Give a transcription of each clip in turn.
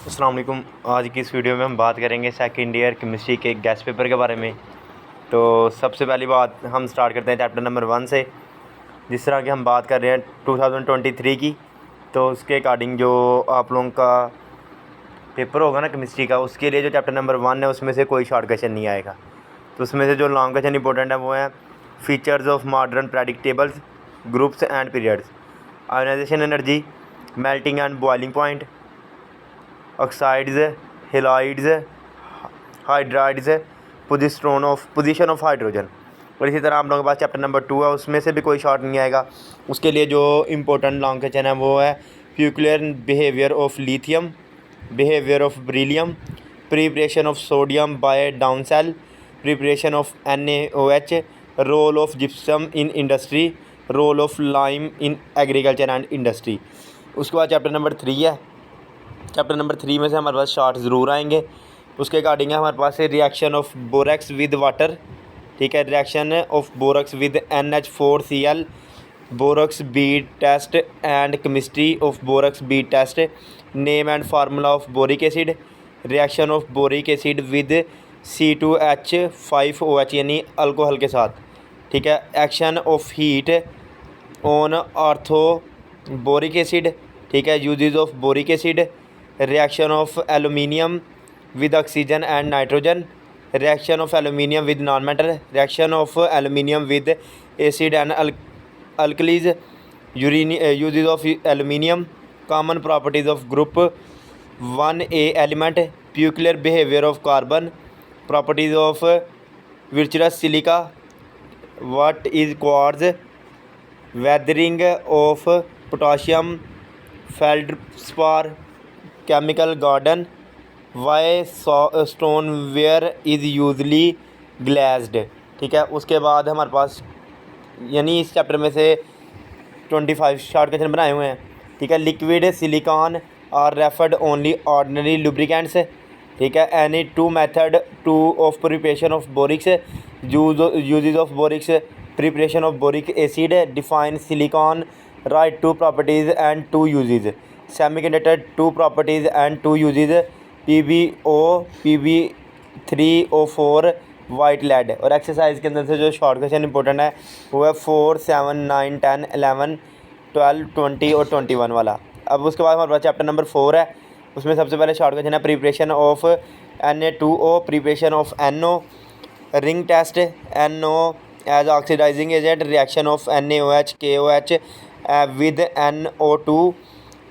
अस्सलाम वालेकुम। आज की इस वीडियो में हम बात करेंगे सेकंड ईयर केमिस्ट्री के गैस पेपर के बारे में। तो सबसे पहली बात हम स्टार्ट करते हैं चैप्टर नंबर 1 से। जिस तरह की हम बात कर रहे हैं 2023 की, तो उसके अकॉर्डिंग जो आप लोगों का पेपर होगा ना केमिस्ट्री का, उसके लिए जो चैप्टर नंबर 1 है उसमें से कोई शॉर्ट क्वेश्चन नहीं आएगा। तो उसमें से जो लॉन्ग क्वेश्चन इंपॉर्टेंट है वो है features of modern predictables, groups and periods, ionisation energy, melting and boiling point, oxides, halides, hydrides, position of hydrogen. और इसी तरह आप लोगों के पास चैप्टर नंबर 2 है, उसमें से भी कोई शॉर्ट नहीं आएगा। उसके लिए जो इम्पोर्टेंट लॉन्ग क्वेश्चन है वो है nuclear behaviour of lithium, behaviour of beryllium, preparation of sodium by down cell, preparation of NaOH, role of gypsum in industry, role of lime in agriculture and industry. उसके बाद chapter number 3 है। Chapter number 3 में से हमारे पास short ज़रूर आएंगे। उसके according है हमारे पास है reaction of borax with water, ठीक है, reaction of borax with NH4Cl, borax bead test and chemistry of borax bead test, name and formula of boric acid, reaction of boric acid with C2H5OH यानी alcohol के साथ, ठीक है, action of heat on ortho boric acid, ठीक है, uses of boric acid, reaction of aluminium with oxygen and nitrogen, reaction of aluminium with non metal, reaction of aluminium with acid and alkalis, uses of aluminium, common properties of group 1A element, peculiar behaviour of carbon, properties of vitreous silica, what is quartz, weathering of potassium, feldspar, chemical garden, why stone ware is usually glazed, ठीक है। उसके बाद हमारे पास यानी इस chapter में से 25 short question बनाए हुए हैं, ठीक है। Liquid silicone are referred only ordinary lubricants, ठीक है। Any two method two of preparation of borax, uses of borax, preparation of boric acid, define silicon, write two properties and two uses, semiconductor two properties and two uses, PbO, Pb3O4, white lead. और exercise के अंदर से जो short question important है वो है 4, 7, 9, 10, 11, 12, 20 और 21 वाला। अब उसके बाद हमारे पास चैप्टर नंबर 4 है। उसमें सबसे पहले शॉर्ट क्वेश्चन है preparation of Na2O, preparation of NO, ring test, NO as oxidising agent, reaction of NaOH KOH with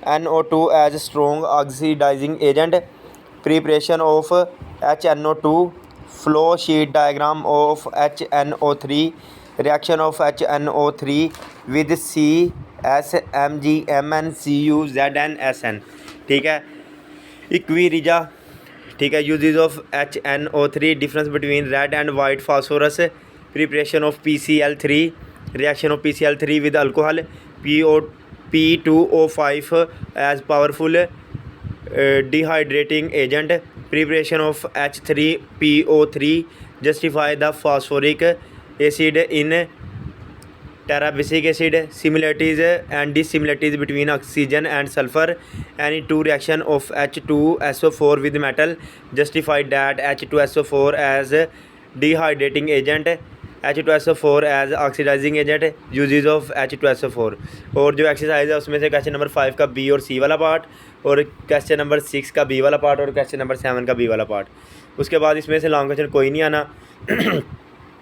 NO2 as strong oxidising agent, preparation of HNO2, flow sheet diagram of HNO3, reaction of HNO3 with CSMgMnCuZnSn, ठीक है। इक्विरिजा, ठीक है, uses of HNO3, difference between red and white phosphorus, preparation of PCl3, reaction of PCl3 with alcohol, P2O5 as powerful dehydrating agent, preparation of H3PO3, justify the phosphoric acid in tribasic acid, similarities and dissimilarities between oxygen and sulphur, any two reaction of H2SO4 with metal, justify that H2SO4 as dehydrating agent, H2SO4 as oxidising agent, uses of H2SO4। और जो exercise है उसमें से question number 5 का B और C वाला part, और question number 6 का B वाला पार्ट, और क्वेश्चन नंबर 7 का B वाला पार्ट। उसके बाद इसमें से लॉन्ग क्वेश्चन कोई नहीं आना।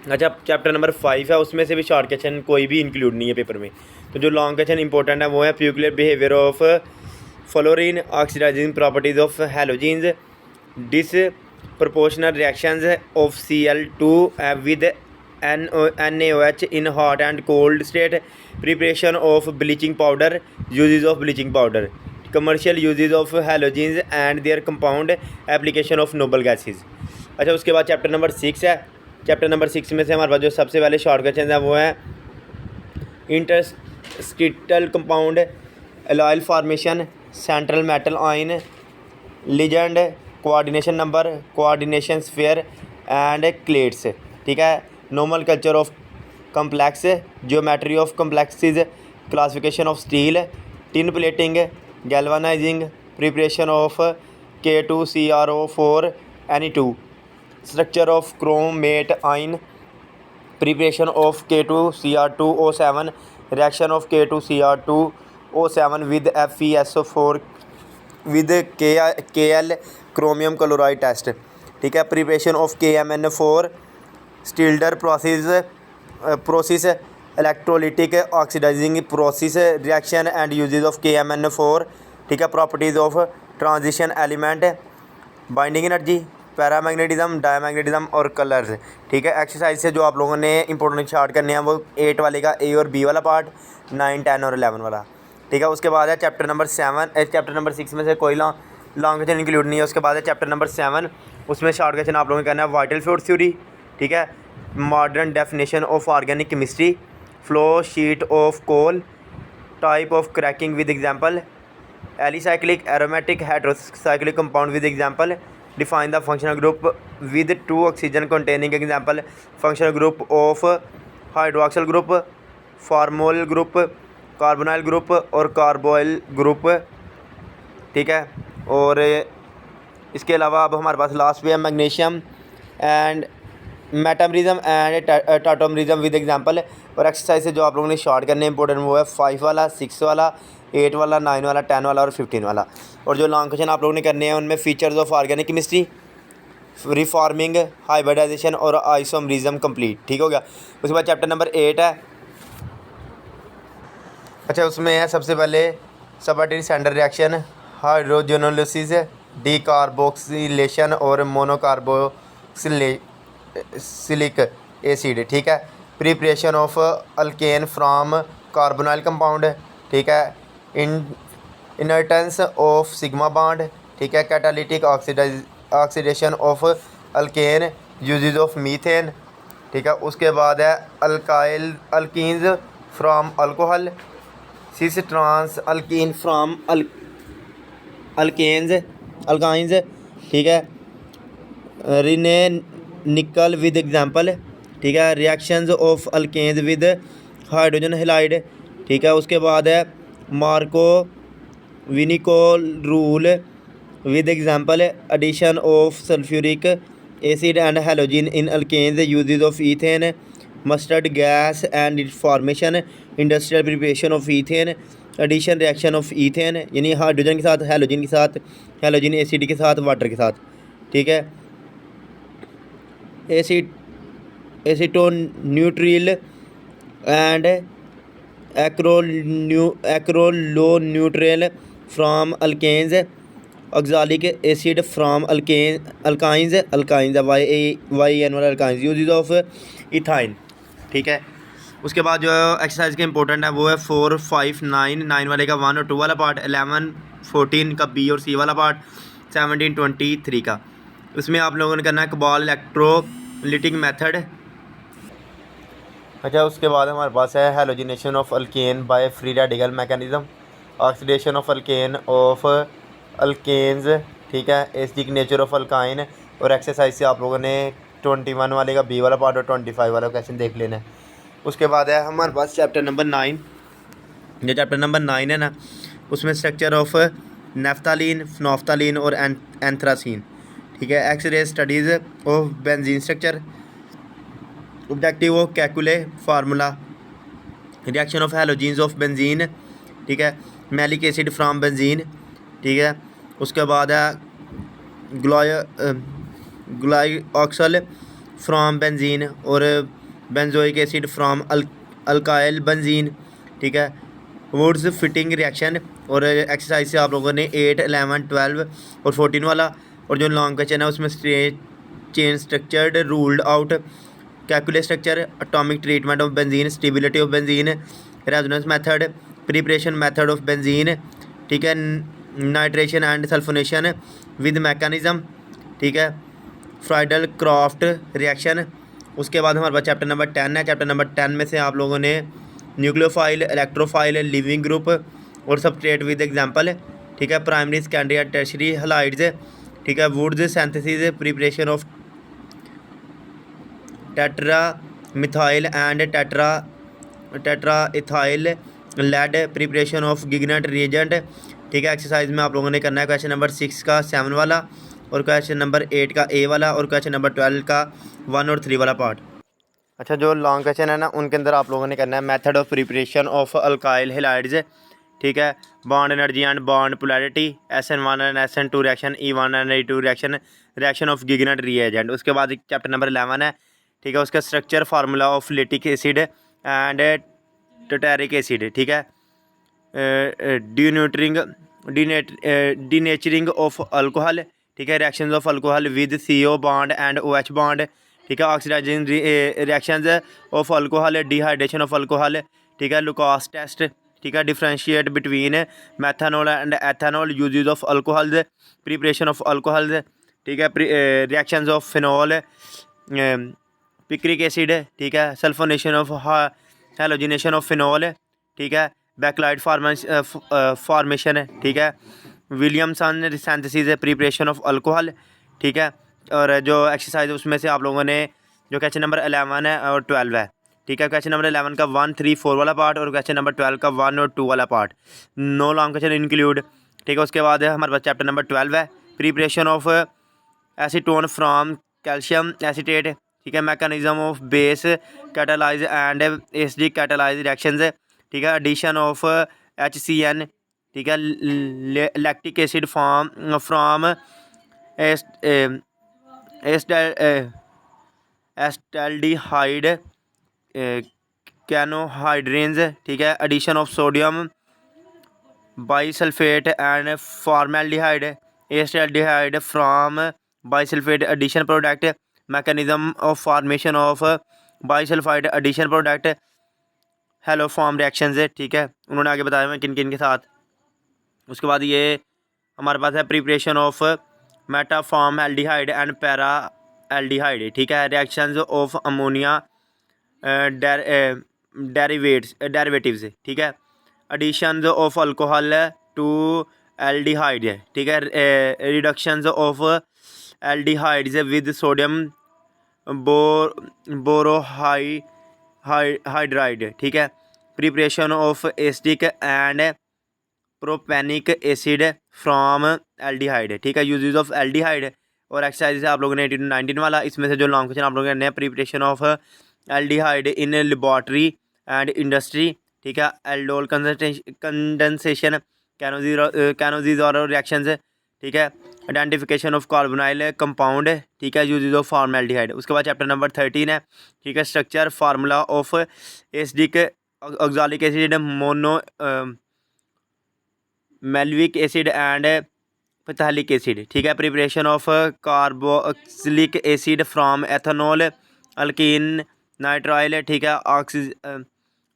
अच्छा, चैप्टर नंबर 5 है, उसमें से भी शॉर्ट क्वेश्चन कोई भी इंक्लूड नहीं है पेपर में। तो जो लॉन्ग क्वेश्चन इंपॉर्टेंट है वो है peculiar behaviour of fluorine, oxidising properties of halogens, disproportional reactions of Cl2 with NaOH in hot and cold state, preparation of bleaching powder, uses of bleaching powder, commercial uses of halogens and their compound, application of noble gases। अच्छा, उसके बाद chapter number 6 है। Chapter number 6 में से हमारे पास जो सबसे पहले शॉर्ट क्वेश्चन है वो है interstitial compound, alloy formation, central metal ion, ligand, coordination number, coordination sphere and chelates, ठीक है। Nomenclature of complex, geometry of complexes, classification of steel, tin plating, galvanising, preparation of K2CrO4 Ne2, structure of chromate ion, preparation of K2Cr2O7, reaction of K2Cr2O7 with FeSO4 with Kl chromium chloride test, ठीक है। Preparation of KMnO4, stilder process, electrolytic oxidising process, reaction and uses of KMnO4, ठीक है। Properties of transition element, binding energy, paramagnetism, diamagnetism और colours, ठीक है। Exercise से जो आप लोगों ने इंपॉर्टेंट चार्ट करने हैं वो 8 वाले का A और B वाला पार्ट, 9, 10 और 11 वाला, ठीक है। उसके बाद है चैप्टर नंबर 7। चैप्टर नंबर 6 में से कोई लॉन्ग क्वेश्चन इंक्लूड नहीं है। उसके बाद है चैप्टर नंबर 7, उसमें शॉर्ट क्वेश्चन आप लोगों को करना है वाइटल फ्लूइड थ्योरी, ठीक है। Modern definition of organic chemistry, flow sheet of coal, type of cracking with example, alicyclic aromatic heterocyclic compound with example, define the functional group with 2 oxygen containing example, functional group of hydroxyl group, formyl group, carbonyl group और carboxyl group, ठीक है। और इसके अलावा अब हमारे पास last पे है magnesium and metamerism and tautomerism with example. और एक्सरसाइज से जो आप लोगों ने शॉर्ट करने इंपॉर्टेंट वो है 5 वाला, 6 वाला, 8 वाला, 9 वाला, 10 वाला और 15 वाला। और जो लॉन्ग क्वेश्चन आप लोगों ने करने हैं उनमें features of organic chemistry, reforming, hybridisation और आइसोमरिज्म कंप्लीट, ठीक हो गया। उसके बाद चैप्टर नंबर 8 है। अच्छा, उसमें है सबसे पहले subatomic standard reaction, hydrogenolysis, decarboxylation और मोनोकार्बोक्सिलिक एसिड, ठीक है। Preparation of alkane from carbonyl compound, ठीक है। इनर्टेंस ऑफ सिग्मा बॉन्ड, ठीक है। Catalytic oxidation of alkane, uses of methane, ठीक है। उसके बाद है alkenes from alcohol, cis trans alkene from alkynes, ठीक है। रिने निकल विद एग्जांपल, ठीक है। Reactions of alkenes with hydrogen halide, ठीक है। उसके बाद है Markovnikov rule with example, addition of sulphuric acid and halogen in alkenes, uses of ethane, mustard gas and formation, industrial preparation of ethane, addition reaction of ethane यानी hydrogen के साथ halogen के साथ, हैलोजन एसिड के साथ, water के साथ, ठीक है। Acetonitrile and acrylonitrile from alkenes, oxalic acid from alkynes YAN वाला अल्काइंस, यूजेस ऑफ इथाइन, ठीक है। उसके बाद जो एक्सरसाइज के इंपॉर्टेंट है वो है 4, 5, 9 वाले का 1 और 2 वाला पार्ट, 11, 14 का B और C वाला पार्ट, 17, 23 का। उसमें आप लोगों ने करना है कबाल इलेक्ट्रोलिटिक मेथड। अच्छा, उसके बाद हमारे पास है halogenation of alkane by free radical mechanism, oxidation of alkane of alkenes, ठीक है। Acidic nature of alkyne. और एक्सरसाइज से आप लोगों ने 21 वाले का B वाला पार्ट और 25 वाला क्वेश्चन देख लेना है। उसके बाद है हमारे पास चैप्टर नंबर 9। जो चैप्टर नंबर 9 है ना, उसमें स्ट्रक्चर ऑफ नेफ्थालीन, फिनोफ्थालीन और एंथ्रासीन, ठीक है। X-ray studies of benzene structure, objective of Kekule formula, reaction of halogens of benzene, ठीक है। मैलिक एसिड फ्राम बेंजीन, ठीक है। उसके बाद है ग्लाइऑक्सल फ्राम बेंजीन और benzoic acid from alkyl benzene, ठीक है। Wurtz Fittig reaction. और एक्सरसाइज से आप लोगों ने 8, 11, 12 और 14 वाला। और जो लॉन्ग क्वेश्चन है उसमें chain structured ruled out, Kekule structure, atomic treatment of benzene, stability of benzene, resonance method, preparation method of benzene, ठीक है। Nitration and sulphonation with mechanism, ठीक है। Friedel Craft reaction. उसके बाद हमारे पास चैप्टर नंबर 10 है। चैप्टर नंबर 10 में से आप लोगों ने न्यूक्लियोफाइल, इलेक्ट्रोफाइल, लिविंग ग्रुप और सबस्ट्रेट विद एग्जांपल, ठीक है। Primary, secondary and tertiary halides, ठीक है। Wurtz synthesis, preparation of tetra methyl and tetra ethyl lead, preparation of Grignard reagent, ठीक है। एक्सरसाइज में आप लोगों ने करना है क्वेश्चन नंबर 6 का 7 वाला, और क्वेश्चन नंबर 8 का ए वाला, और क्वेश्चन नंबर 12 का 1 और 3 वाला पार्ट। अच्छा, जो लॉन्ग क्वेश्चन है ना, उनके अंदर आप लोगों ने करना है method of preparation of alkyl halides. ठीक है। Bond energy and bond polarity, SN1 and SN2 reaction, E1 and E2 reaction, reaction of Grignard reagent. उसके बाद चैप्टर नंबर 11 है। ठीक है। उसका structure, formula of lactic acid and tartaric acid. ठीक है। Denaturing of alcohol. ठीक है। Reactions of alcohol with CO bond and OH bond. ठीक है। Oxidising reactions of alcohol, dehydration of alcohol. ठीक है। Lucas test. ठीक है। Differentiate between methanol and ethanol, uses of alcohols, preparation of alcohols. ठीक है। Reactions of phenol, picric acid. ठीक है। Sulphonation of halogenation of phenol. ठीक है। बैकलाइट फॉर्मेशन है। ठीक है। Williamson synthesis, preparation of alcohol. ठीक है। और जो एक्सरसाइज उसमें से आप लोगों ने जो क्वेश्चन नंबर 11 है और 12 है। ठीक है। क्वेश्चन नंबर 11 का 1, 3, 4 वाला पार्ट, और क्वेश्चन नंबर 12 का 1 और 2 वाला part, no long question include. ठीक है। उसके बाद हमारे पास चैप्टर नंबर 12 है, preparation of acetone from calcium acetate. ठीक है। Mechanism of base catalyse and acidic catalyse reactions. ठीक है। Addition of HCN। ठीक है। Lactic acid from acetaldehyde cyanohydrins. ठीक है। Addition of sodium bisulphate and formaldehyde, acetaldehyde from bisulphate addition product, mechanism of formation of bisulphite addition product, haloform reactions है। ठीक है। उन्होंने आगे बताया मैं किन किन के साथ। उसके बाद ये हमारे पास है preparation of metaform aldehyde and para aldehyde. ठीक है। Reactions of ammonia derivatives. ठीक है। Addition of alcohol to aldehyde. ठीक है। Reductions of aldehydes with sodium borohydride. ठीक है। Preparation of acidic and propanoic acid from aldehyde. ठीक है। Uses of aldehyde. और एक्सरसाइज आप लोगों ने 18 to 19 वाला, इसमें से जो लॉन्ग क्वेश्चन आप लोगों ने preparation of aldehyde in laboratory and industry. ठीक है। एल्डोल कंडेंसेशन, कैनोजीज और रिएक्शंस। ठीक है। Identification of carbonyl compound. ठीक है। Uses of formaldehyde. उसके बाद चैप्टर नंबर 13 है। ठीक है। Structure, formula of acidic oxalic acid, mono malonic acid and phthalic acid. ठीक है। Preparation of carboxylic acid from ethanol, alkene nitrile. ठीक है।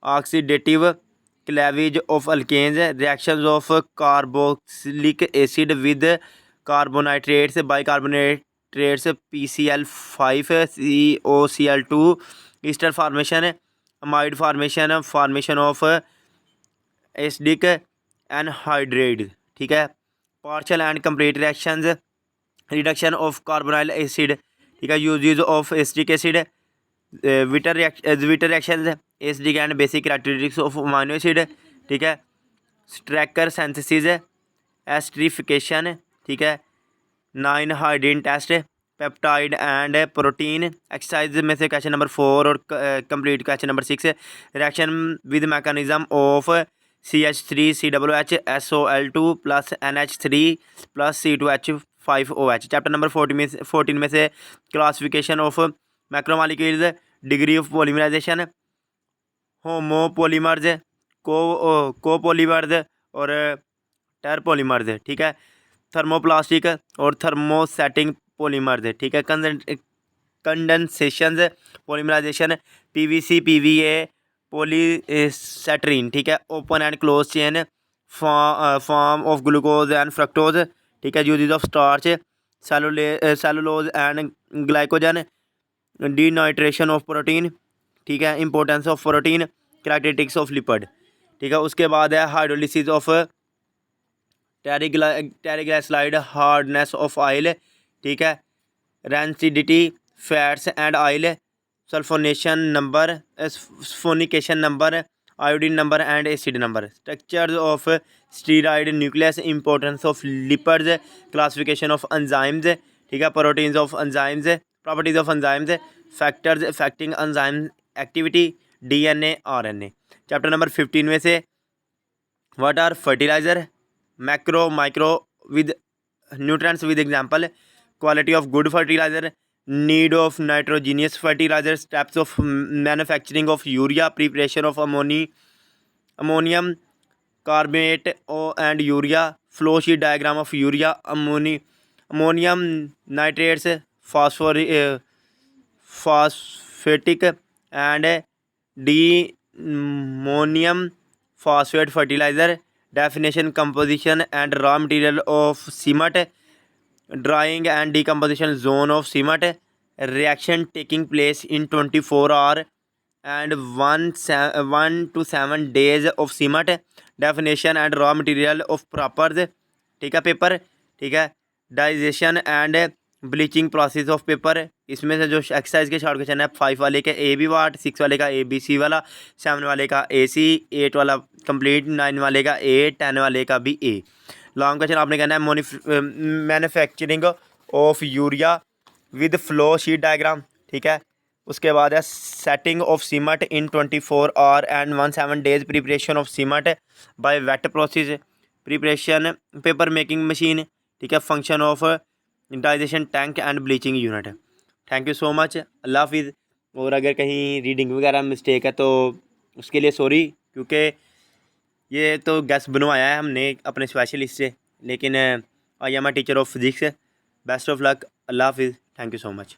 Oxidative cleavage of alkanes, reactions of carboxylic acid with कार्बोनाइट्रेट्स, bicarbonates, PCl5 COCl2, ester formation, amide formation, formation of acidic anhydride. ठीक है। Partial and complete reactions, reduction of carbonyl acid. ठीक है। Uses of acetic acid, Wittig reactions, acidic and basic characteristics of amino acid. ठीक है। Strecker synthesis, esterification. ठीक है। 9 hydrin test, peptide and protein. Exercise में से क्वेश्चन नंबर 4 और complete question number 6, reaction with mechanism of CH3COOH SOL2 plus NH3 plus C2H5OH। Chapter number 14 में से classification of macromolecules, degree of polymerisation, homopolymers, copolymers और terpolymers. ठीक है। Thermoplastic और thermosetting polymers. ठीक है। Condensation polymerisation, PVC PVA polystyrene. ठीक है। Open and close chain form of glucose and fructose. ठीक है। Uses of starch, cellulose and glycogen, denaturation of protein. ठीक है। Importance of protein, characteristics of lipid. ठीक है। उसके बाद है hydrolysis of triglyceride, hardness of oil. ठीक है। Rancidity, fats and oil, sulphonation number, saponification number, iodine number and acid number. Structure of steroid nucleus, importance of lipids, classification of enzymes, ठीक है, proteins of enzymes, properties of enzymes, factors affecting enzyme activity, DNA RNA। Chapter number 15 में से what are fertiliser, macro micro with nutrients with example, quality of good fertiliser, need of nitrogenous fertiliser, steps of manufacturing of urea, preparation of ammonium carbonate and urea, flow sheet diagram of urea, ammonium nitrates, phosphatic and diammonium phosphate fertilizer, definition, composition and raw material of cement, drying and decomposition zone of cement, reaction taking place in 24 hour and 1 to 7 days of cement, definition and raw material of proper, ठीक है, paper, ठीक है, digestion and bleaching process of paper. इसमें से जो exercise के short question है 5 वाले का AB पार्ट, 6 वाले का ABC वाला, 7 वाले का AC, 8 वाला कंप्लीट, 9 वाले का A, 10 वाले का भी A। लॉन्ग क्वेश्चन आपने कहना है manufacturing of urea with flow sheet diagram, ठीक है। उसके बाद है setting of cement in 24 hour and 17 days, preparation of cement by wet process, preparation paper making machine, ठीक है, function of digestion tank and bleaching unit. Thank you so much, अल्लाह हाफिज़। और अगर कहीं रीडिंग वगैरह मिस्टेक है तो उसके लिए सॉरी, क्योंकि ये तो गैस बनवाया है हमने अपने स्पेशलिस्ट से, लेकिन I am a teacher of physics. Best of luck, अल्लाह हाफिज़, थैंक यू सो मच।